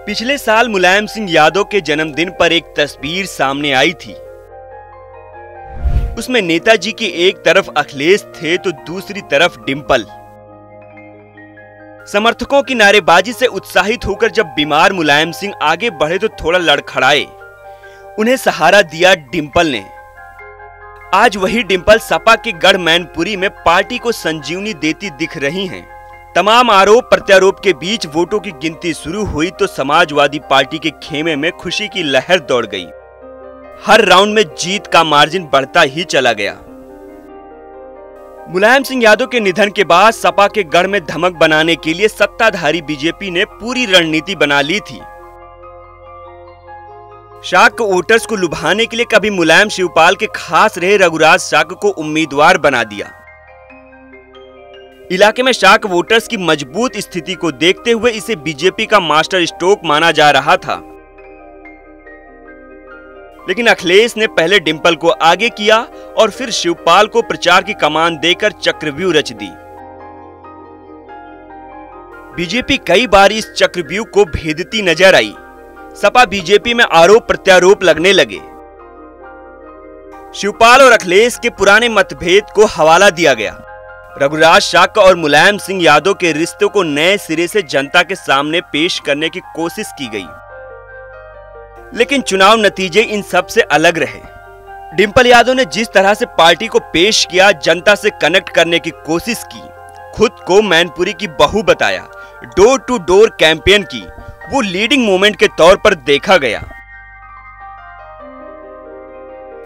पिछले साल मुलायम सिंह यादव के जन्मदिन पर एक तस्वीर सामने आई थी। उसमें नेताजी की एक तरफ अखिलेश थे तो दूसरी तरफ डिंपल। समर्थकों की नारेबाजी से उत्साहित होकर जब बीमार मुलायम सिंह आगे बढ़े तो थोड़ा लड़खड़ाए। उन्हें सहारा दिया डिंपल ने। आज वही डिंपल सपा के गढ़ मैनपुरी में पार्टी को संजीवनी देती दिख रही हैं। तमाम आरोप प्रत्यारोप के बीच वोटों की गिनती शुरू हुई तो समाजवादी पार्टी के खेमे में खुशी की लहर दौड़ गई। हर राउंड में जीत का मार्जिन बढ़ता ही चला गया। मुलायम सिंह यादव के निधन के बाद सपा के गढ़ में धमक बनाने के लिए सत्ताधारी बीजेपी ने पूरी रणनीति बना ली थी। शाक वोटर्स को लुभाने के लिए कभी मुलायम शिवपाल के खास रहे रघुराज शाक को उम्मीदवार बना दिया। इलाके में शाक वोटर्स की मजबूत स्थिति को देखते हुए इसे बीजेपी का मास्टर स्ट्रोक माना जा रहा था। लेकिन अखिलेश ने पहले डिंपल को आगे किया और फिर शिवपाल को प्रचार की कमान देकर चक्रव्यूह रच दी। बीजेपी कई बार इस चक्रव्यूह को भेदती नजर आई। सपा बीजेपी में आरोप प्रत्यारोप लगने लगे। शिवपाल और अखिलेश के पुराने मतभेद को हवाला दिया गया। रघुराज शाक और मुलायम सिंह यादव के रिश्तों को नए सिरे से जनता के सामने पेश करने की कोशिश की गई। लेकिन चुनाव नतीजे इन सब से अलग रहे। डिंपल यादव ने जिस तरह से पार्टी को पेश किया, जनता से कनेक्ट करने की कोशिश की, खुद को मैनपुरी की बहू बताया, डोर टू डोर कैंपेन की, वो लीडिंग मोमेंट के तौर पर देखा गया।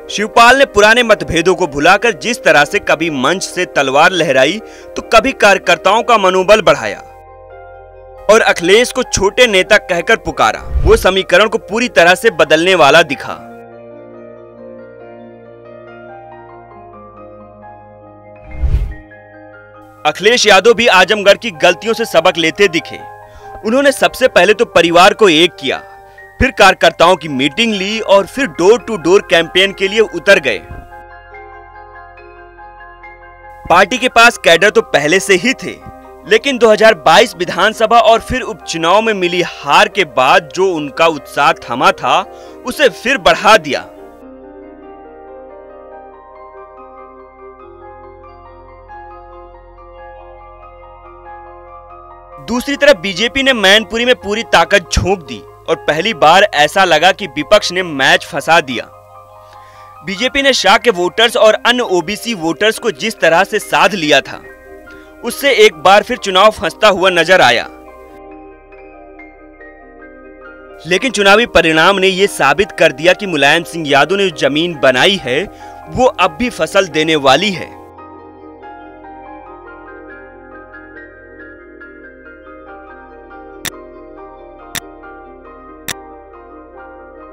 शिवपाल ने पुराने मतभेदों को भुलाकर जिस तरह से कभी मंच से तलवार लहराई तो कभी कार्यकर्ताओं का मनोबल बढ़ाया और अखिलेश को छोटे नेता कहकर पुकारा, वो समीकरण को पूरी तरह से बदलने वाला दिखा। अखिलेश यादव भी आजमगढ़ की गलतियों से सबक लेते दिखे। उन्होंने सबसे पहले तो परिवार को एक किया, फिर कार्यकर्ताओं की मीटिंग ली और फिर डोर टू डोर कैंपेन के लिए उतर गए। पार्टी के पास कैडर तो पहले से ही थे, लेकिन 2022 विधानसभा और फिर उपचुनाव में मिली हार के बाद जो उनका उत्साह थमा था, उसे फिर बढ़ा दिया। दूसरी तरफ बीजेपी ने मैनपुरी में पूरी ताकत झोंक दी और पहली बार ऐसा लगा कि विपक्ष ने मैच फंसा दिया। बीजेपी ने शाह के वोटर्स और अन्य ओबीसी वोटर्स को जिस तरह से साध लिया था, उससे एक बार फिर चुनाव फंसता हुआ नजर आया। लेकिन चुनावी परिणाम ने यह साबित कर दिया कि मुलायम सिंह यादव ने जो जमीन बनाई है वो अब भी फसल देने वाली है।